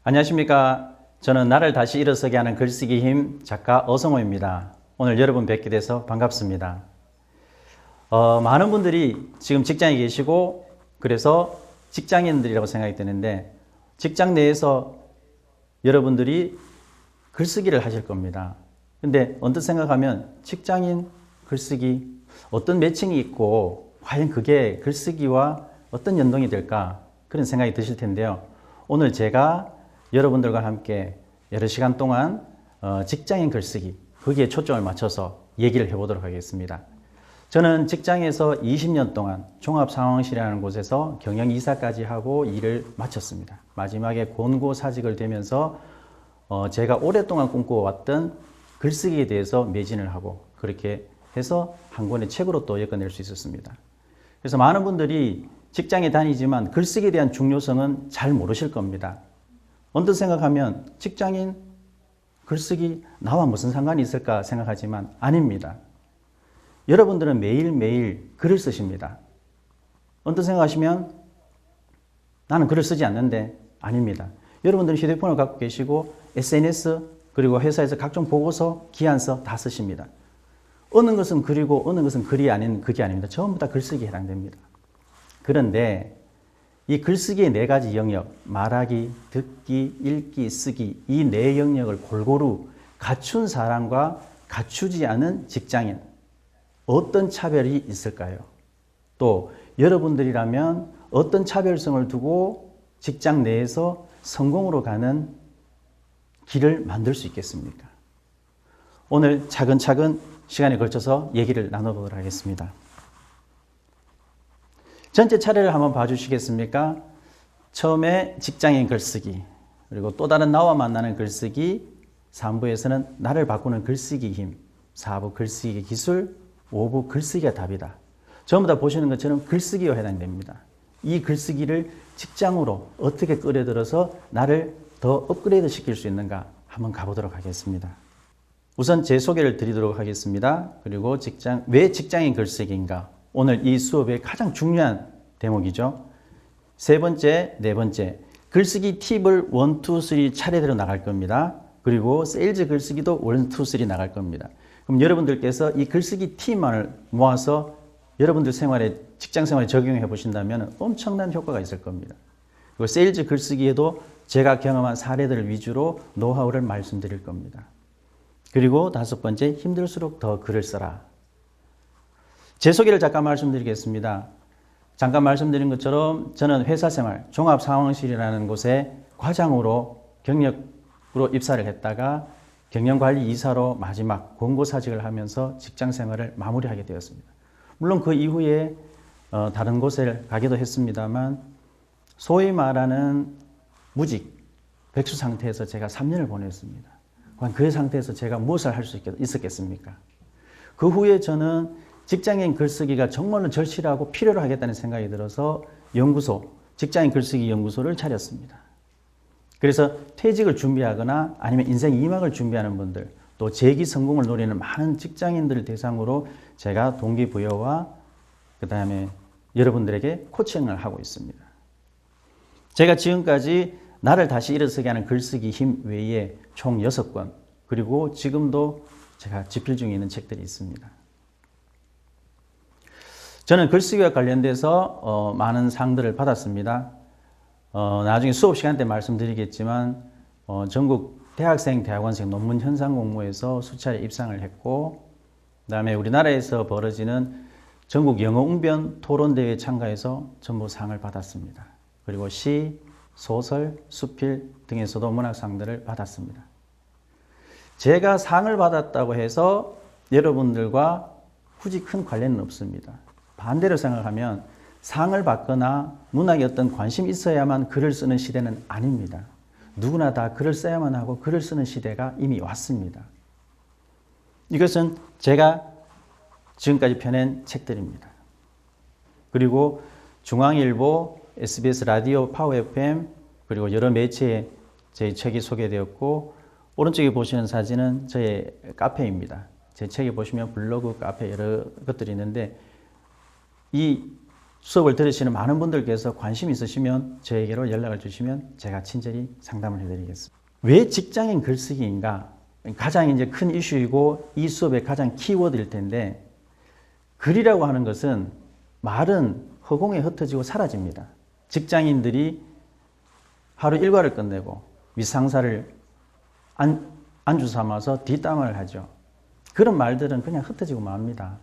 안녕하십니까. 저는 나를 다시 일어서게 하는 글쓰기 힘 작가 어성호입니다. 오늘 여러분 뵙게 돼서 반갑습니다. 많은 분들이 지금 직장에 계시고 그래서 직장인들이라고 생각이 드는데 직장 내에서 여러분들이 글쓰기를 하실 겁니다. 근데 언뜻 생각하면 직장인 글쓰기 어떤 매칭이 있고 과연 그게 글쓰기와 어떤 연동이 될까 그런 생각이 드실 텐데요. 오늘 제가 여러분들과 함께 여러 시간 동안 직장인 글쓰기 거기에 초점을 맞춰서 얘기를 해보도록 하겠습니다. 저는 직장에서 20년 동안 종합상황실이라는 곳에서 경영이사까지 하고 일을 마쳤습니다. 마지막에 권고사직을 되면서 제가 오랫동안 꿈꿔왔던 글쓰기에 대해서 매진을 하고 그렇게 해서 한 권의 책으로 또 엮어낼 수 있었습니다. 그래서 많은 분들이 직장에 다니지만 글쓰기에 대한 중요성은 잘 모르실 겁니다. 언뜻 생각하면 직장인 글쓰기 나와 무슨 상관이 있을까 생각하지만 아닙니다. 여러분들은 매일매일 글을 쓰십니다. 언뜻 생각하시면 나는 글을 쓰지 않는데 아닙니다. 여러분들은 휴대폰을 갖고 계시고 SNS 그리고 회사에서 각종 보고서, 기한서 다 쓰십니다. 어느 것은 글이고 어느 것은 글이 아닌 그게 아닙니다. 전부 다 글쓰기에 해당됩니다. 그런데 이 글쓰기의 네 가지 영역, 말하기, 듣기, 읽기, 쓰기 이 네 영역을 골고루 갖춘 사람과 갖추지 않은 직장인 어떤 차별이 있을까요? 또 여러분들이라면 어떤 차별성을 두고 직장 내에서 성공으로 가는 길을 만들 수 있겠습니까? 오늘 차근차근 시간에 걸쳐서 얘기를 나눠보도록 하겠습니다. 전체 차례를 한번 봐주시겠습니까? 처음에 직장인 글쓰기, 그리고 또 다른 나와 만나는 글쓰기, 3부에서는 나를 바꾸는 글쓰기 힘, 4부 글쓰기 기술, 5부 글쓰기가 답이다. 전부 다 보시는 것처럼 글쓰기와 해당됩니다. 이 글쓰기를 직장으로 어떻게 끌어들여서 나를 더 업그레이드 시킬 수 있는가 한번 가보도록 하겠습니다. 우선 제 소개를 드리도록 하겠습니다. 그리고 왜 직장인 글쓰기인가? 오늘 이 수업의 가장 중요한 대목이죠. 세 번째, 네 번째, 글쓰기 팁을 1, 2, 3 차례대로 나갈 겁니다. 그리고 세일즈 글쓰기도 1, 2, 3 나갈 겁니다. 그럼 여러분들께서 이 글쓰기 팁만을 모아서 여러분들 생활에, 직장 생활에 적용해 보신다면 엄청난 효과가 있을 겁니다. 그리고 세일즈 글쓰기에도 제가 경험한 사례들을 위주로 노하우를 말씀드릴 겁니다. 그리고 다섯 번째, 힘들수록 더 글을 써라. 제 소개를 잠깐 말씀드리겠습니다. 잠깐 말씀드린 것처럼 저는 회사생활 종합상황실이라는 곳에 과장으로 경력으로 입사를 했다가 경영관리이사로 마지막 권고사직을 하면서 직장생활을 마무리하게 되었습니다. 물론 그 이후에 다른 곳에 가기도 했습니다만 소위 말하는 무직, 백수 상태에서 제가 3년을 보냈습니다. 그 상태에서 제가 무엇을 할 수 있었겠습니까? 그 후에 저는 직장인 글쓰기가 정말로 절실하고 필요로 하겠다는 생각이 들어서 직장인 글쓰기 연구소를 차렸습니다. 그래서 퇴직을 준비하거나 아니면 인생 2막을 준비하는 분들, 또 재기 성공을 노리는 많은 직장인들을 대상으로 제가 동기부여와 그 다음에 여러분들에게 코칭을 하고 있습니다. 제가 지금까지 나를 다시 일어서게 하는 글쓰기 힘 외에 총 6권, 그리고 지금도 제가 집필 중에 있는 책들이 있습니다. 저는 글쓰기와 관련돼서 많은 상들을 받았습니다. 나중에 수업 시간 때 말씀드리겠지만 전국 대학생, 대학원생 논문 현상 공모에서 수차례 입상을 했고, 그 다음에 우리나라에서 벌어지는 전국 영어 웅변 토론대회에 참가해서 전부 상을 받았습니다. 그리고 시, 소설, 수필 등에서도 문학상들을 받았습니다. 제가 상을 받았다고 해서 여러분들과 굳이 큰 관련은 없습니다. 반대로 생각하면 상을 받거나 문학에 어떤 관심이 있어야만 글을 쓰는 시대는 아닙니다. 누구나 다 글을 써야만 하고 글을 쓰는 시대가 이미 왔습니다. 이것은 제가 지금까지 펴낸 책들입니다. 그리고 중앙일보, SBS 라디오, 파워 FM 그리고 여러 매체에 제 책이 소개되었고, 오른쪽에 보시는 사진은 저의 카페입니다. 제 책에 보시면 블로그, 카페 여러 것들이 있는데 이 수업을 들으시는 많은 분들께서 관심 있으시면 저에게로 연락을 주시면 제가 친절히 상담을 해드리겠습니다. 왜 직장인 글쓰기인가? 가장 이제 큰 이슈이고 이 수업의 가장 키워드일 텐데, 글이라고 하는 것은 말은 허공에 흩어지고 사라집니다. 직장인들이 하루 일과를 끝내고 윗상사를 안주 삼아서 뒷담화를 하죠. 그런 말들은 그냥 흩어지고 맙니다.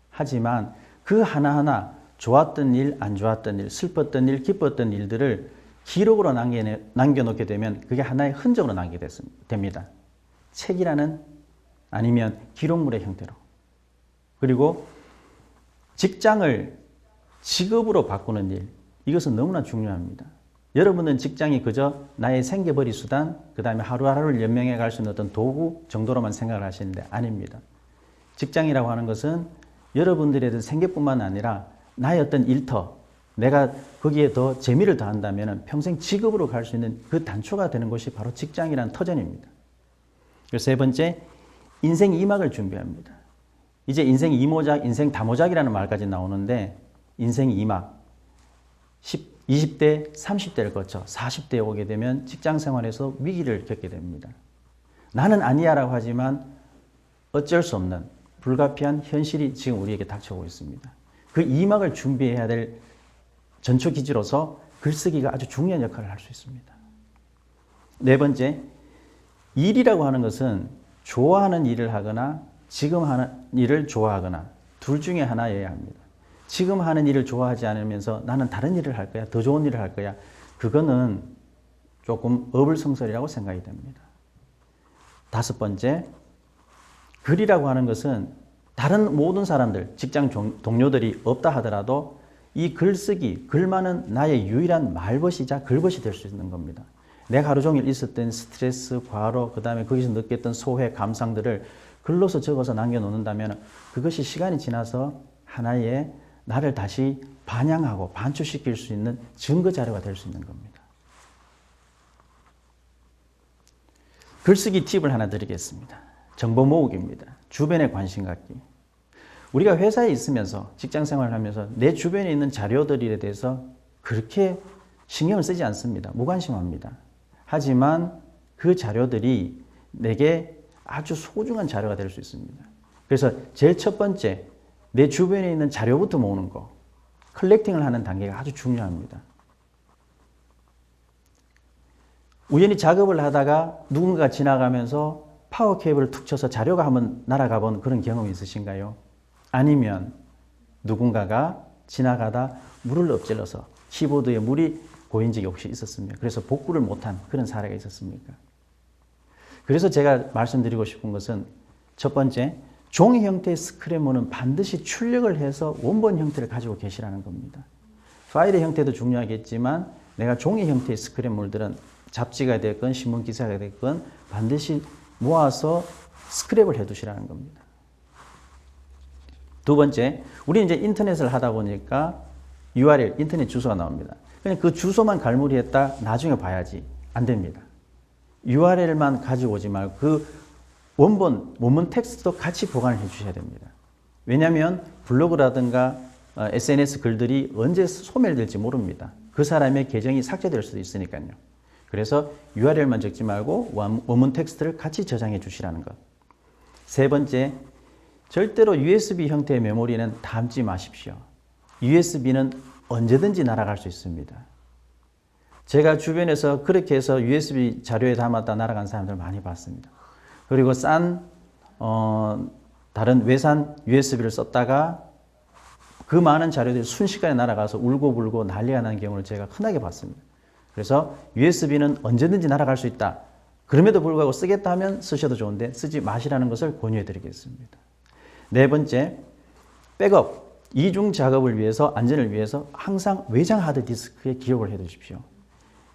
하지만 그 하나하나 좋았던 일, 안 좋았던 일, 슬펐던 일, 기뻤던 일들을 기록으로 남겨놓게 되면 그게 하나의 흔적으로 남게 됩니다. 책이라는 아니면 기록물의 형태로. 그리고 직장을 직업으로 바꾸는 일, 이것은 너무나 중요합니다. 여러분은 직장이 그저 나의 생계벌이 수단, 그 다음에 하루하루를 연명해 갈 수 있는 어떤 도구 정도로만 생각을 하시는데 아닙니다. 직장이라고 하는 것은 여러분들의 생계뿐만 아니라 나의 어떤 일터, 내가 거기에 더 재미를 더한다면 평생 직업으로 갈 수 있는 그 단초가 되는 것이 바로 직장이라는 터전입니다. 그래서 세 번째, 인생 2막을 준비합니다. 이제 인생 2모작, 인생 다모작이라는 말까지 나오는데 인생 2막, 20대, 30대를 거쳐 40대에 오게 되면 직장 생활에서 위기를 겪게 됩니다. 나는 아니야라고 하지만 어쩔 수 없는 불가피한 현실이 지금 우리에게 닥쳐오고 있습니다. 그 2막을 준비해야 될 전초 기지로서 글쓰기가 아주 중요한 역할을 할 수 있습니다. 네 번째, 일이라고 하는 것은 좋아하는 일을 하거나 지금 하는 일을 좋아하거나 둘 중에 하나여야 합니다. 지금 하는 일을 좋아하지 않으면서 나는 다른 일을 할 거야, 더 좋은 일을 할 거야, 그거는 조금 어불성설이라고 생각이 됩니다. 다섯 번째, 글이라고 하는 것은 다른 모든 사람들, 직장 동료들이 없다 하더라도 이 글쓰기, 글만은 나의 유일한 말벗이자 글벗이 될 수 있는 겁니다. 내가 하루 종일 있었던 스트레스, 과로, 그 다음에 거기서 느꼈던 소회, 감상들을 글로서 적어서 남겨놓는다면 그것이 시간이 지나서 하나의 나를 다시 반영하고 반추시킬 수 있는 증거 자료가 될 수 있는 겁니다. 글쓰기 팁을 하나 드리겠습니다. 정보 모으기입니다. 주변에 관심 갖기. 우리가 회사에 있으면서 직장 생활을 하면서 내 주변에 있는 자료들에 대해서 그렇게 신경을 쓰지 않습니다. 무관심합니다. 하지만 그 자료들이 내게 아주 소중한 자료가 될 수 있습니다. 그래서 제일 첫 번째, 내 주변에 있는 자료부터 모으는 거, 컬렉팅을 하는 단계가 아주 중요합니다. 우연히 작업을 하다가 누군가 지나가면서 파워 케이블을 툭 쳐서 자료가 한번 날아가 본 그런 경험이 있으신가요? 아니면 누군가가 지나가다 물을 엎질러서 키보드에 물이 고인 적이 혹시 있었습니까? 그래서 복구를 못한 그런 사례가 있었습니까? 그래서 제가 말씀드리고 싶은 것은 첫 번째, 종이 형태의 스크래머는 반드시 출력을 해서 원본 형태를 가지고 계시라는 겁니다. 파일의 형태도 중요하겠지만 내가 종이 형태의 스크랩물들은 잡지가 됐건 신문 기사가 됐건 반드시 모아서 스크랩을 해두시라는 겁니다. 두 번째, 우리 이제 인터넷을 하다 보니까 URL, 인터넷 주소가 나옵니다. 그냥 그 주소만 갈무리했다 나중에 봐야지. 안 됩니다. URL만 가지고 오지 말고 그 원문 텍스트도 같이 보관을 해 주셔야 됩니다. 왜냐하면 블로그라든가 SNS 글들이 언제 소멸될지 모릅니다. 그 사람의 계정이 삭제될 수도 있으니까요. 그래서 URL만 적지 말고 원문 텍스트를 같이 저장해 주시라는 것. 세 번째, 절대로 USB 형태의 메모리는 담지 마십시오. USB는 언제든지 날아갈 수 있습니다. 제가 주변에서 그렇게 해서 USB 자료에 담았다 날아간 사람들 많이 봤습니다. 그리고 다른 외산 USB를 썼다가 그 많은 자료들이 순식간에 날아가서 울고불고 난리가 나는 경우를 제가 흔하게 봤습니다. 그래서 USB는 언제든지 날아갈 수 있다. 그럼에도 불구하고 쓰겠다 하면 쓰셔도 좋은데 쓰지 마시라는 것을 권유해 드리겠습니다. 네 번째, 백업. 이중 작업을 위해서, 안전을 위해서 항상 외장 하드디스크에 기록을 해 두십시오.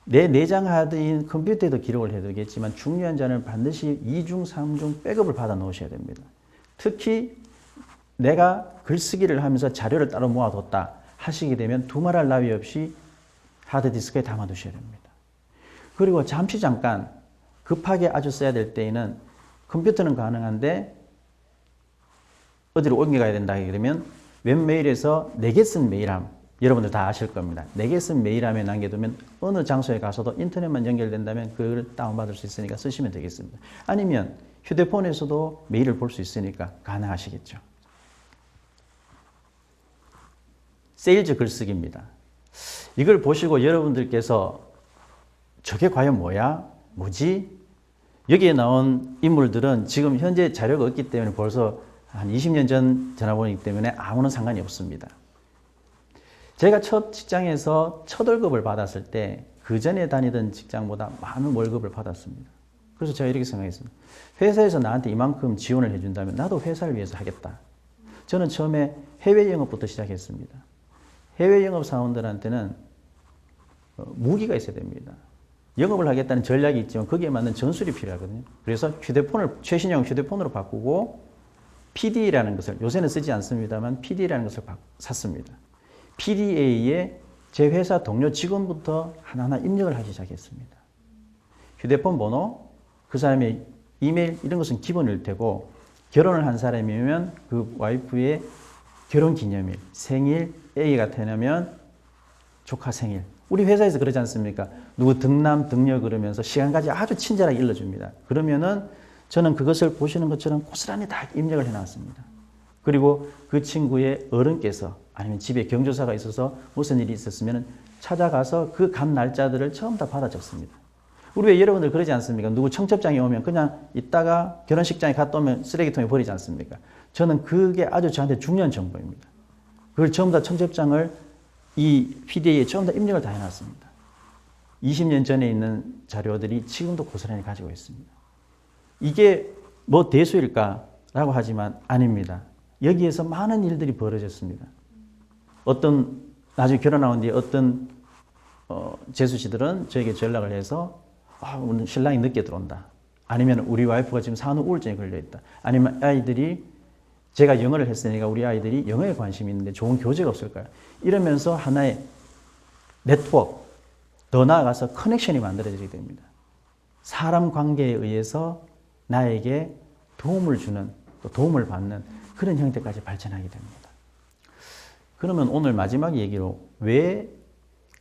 내 내장 하드인 컴퓨터에도 기록을 해두겠지만 중요한 자료는 반드시 2중, 3중 백업을 받아 놓으셔야 됩니다. 특히 내가 글쓰기를 하면서 자료를 따로 모아뒀다 하시게 되면 두말할 나위 없이 하드디스크에 담아두셔야 됩니다. 그리고 잠깐 급하게 아주 써야 될 때에는 컴퓨터는 가능한데 어디로 옮겨가야 된다 하게 되면 웹메일에서 내게 쓴 메일함, 여러분들 다 아실 겁니다. 내게 쓴 메일함에 남겨두면 어느 장소에 가서도 인터넷만 연결된다면 그걸 다운받을 수 있으니까 쓰시면 되겠습니다. 아니면 휴대폰에서도 메일을 볼 수 있으니까 가능하시겠죠. 세일즈 글쓰기입니다. 이걸 보시고 여러분들께서 저게 과연 뭐야? 뭐지? 여기에 나온 인물들은 지금 현재 자료가 없기 때문에 벌써 한 20년 전 전화번호이기 때문에 아무런 상관이 없습니다. 제가 첫 직장에서 첫 월급을 받았을 때 그 전에 다니던 직장보다 많은 월급을 받았습니다. 그래서 제가 이렇게 생각했습니다. 회사에서 나한테 이만큼 지원을 해준다면 나도 회사를 위해서 하겠다. 저는 처음에 해외 영업부터 시작했습니다. 해외 영업 사원들한테는 무기가 있어야 됩니다. 영업을 하겠다는 전략이 있지만 거기에 맞는 전술이 필요하거든요. 그래서 휴대폰을 최신형 휴대폰으로 바꾸고 PD라는 것을 요새는 쓰지 않습니다만 PD라는 것을 샀습니다. PDA에 제 회사 동료 직원부터 하나하나 입력을 하기 시작했습니다. 휴대폰 번호, 그 사람의 이메일 이런 것은 기본일 테고 결혼을 한 사람이면 그 와이프의 결혼 기념일, 생일, A가 태어나면 조카 생일. 우리 회사에서 그러지 않습니까? 누구 등남, 등녀 그러면서 시간까지 아주 친절하게 일러줍니다. 그러면은 저는 그것을 보시는 것처럼 고스란히 다 입력을 해놨습니다. 그리고 그 친구의 어른께서 아니면 집에 경조사가 있어서 무슨 일이 있었으면 찾아가서 그 간 날짜들을 처음 다 받아 적습니다. 우리 왜 여러분들 그러지 않습니까? 누구 청첩장이 오면 그냥 있다가 결혼식장에 갔다 오면 쓰레기통에 버리지 않습니까? 저는 그게 아주 저한테 중요한 정보입니다. 그걸 전부 다 청첩장을 이 PDA에 전부 다 입력을 다 해놨습니다. 20년 전에 있는 자료들이 지금도 고스란히 가지고 있습니다. 이게 뭐 대수일까라고 하지만 아닙니다. 여기에서 많은 일들이 벌어졌습니다. 어떤 나중에 결혼한 뒤에 어떤 재수씨들은 저에게 전락을 해서 오늘 신랑이 늦게 들어온다. 아니면 우리 와이프가 지금 산후 우울증에 걸려있다. 아니면 아이들이 제가 영어를 했으니까 우리 아이들이 영어에 관심이 있는데 좋은 교재가 없을까요? 이러면서 하나의 네트워크, 더 나아가서 커넥션이 만들어지게 됩니다. 사람 관계에 의해서 나에게 도움을 주는, 또 도움을 받는 그런 형태까지 발전하게 됩니다. 그러면 오늘 마지막 얘기로 왜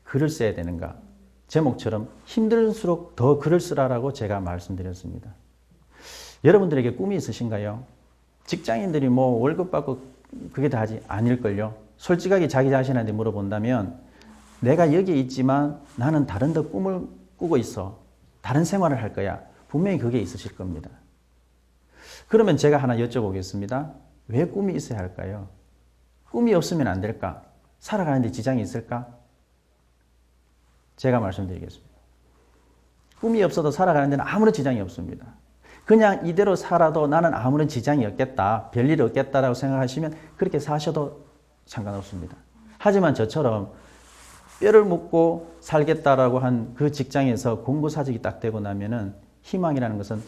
글을 써야 되는가? 제목처럼 힘들수록 더 글을 쓰라라고 제가 말씀드렸습니다. 여러분들에게 꿈이 있으신가요? 직장인들이 뭐 월급 받고 그게 다 하지 아닐걸요. 솔직하게 자기 자신한테 물어본다면 내가 여기에 있지만 나는 다른 더 꿈을 꾸고 있어. 다른 생활을 할 거야. 분명히 그게 있으실 겁니다. 그러면 제가 하나 여쭤보겠습니다. 왜 꿈이 있어야 할까요? 꿈이 없으면 안 될까? 살아가는데 지장이 있을까? 제가 말씀드리겠습니다. 꿈이 없어도 살아가는 데는 아무런 지장이 없습니다. 그냥 이대로 살아도 나는 아무런 지장이 없겠다, 별일 없겠다라고 생각하시면 그렇게 사셔도 상관없습니다. 하지만 저처럼 뼈를 묻고 살겠다라고 한 그 직장에서 공고사직이 딱 되고 나면은 희망이라는 것은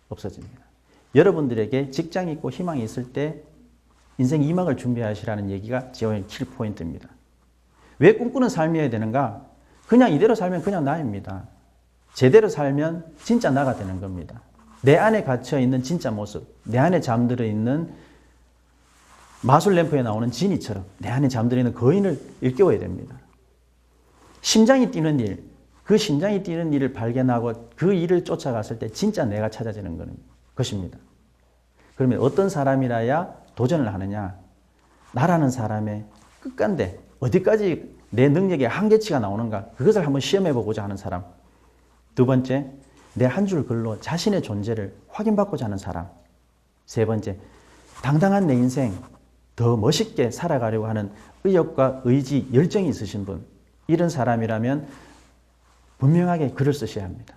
없어집니다. 여러분들에게 직장이 있고 희망이 있을 때 인생 2막을 준비하시라는 얘기가 제 킬포인트입니다. 왜 꿈꾸는 삶이어야 되는가? 그냥 이대로 살면 그냥 나입니다. 제대로 살면 진짜 나가 되는 겁니다. 내 안에 갇혀있는 진짜 모습, 내 안에 잠들어 있는 마술램프에 나오는 지니처럼 내 안에 잠들어 있는 거인을 일깨워야 됩니다. 심장이 뛰는 일, 그 심장이 뛰는 일을 발견하고 그 일을 쫓아갔을 때 진짜 내가 찾아지는 것입니다. 그러면 어떤 사람이라야 도전을 하느냐? 나라는 사람의 끝간데 어디까지 내 능력의 한계치가 나오는가? 그것을 한번 시험해보고자 하는 사람. 두 번째, 내 한 줄 글로 자신의 존재를 확인받고자 하는 사람. 세 번째, 당당한 내 인생 더 멋있게 살아가려고 하는 의욕과 의지, 열정이 있으신 분. 이런 사람이라면 분명하게 글을 쓰셔야 합니다.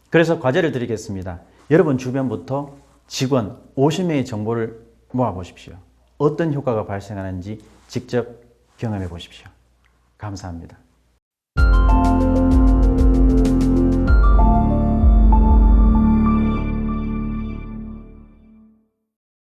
그래서 과제를 드리겠습니다. 여러분 주변부터 직원 50명의 정보를 모아보십시오. 어떤 효과가 발생하는지 직접 경험해 보십시오. 감사합니다.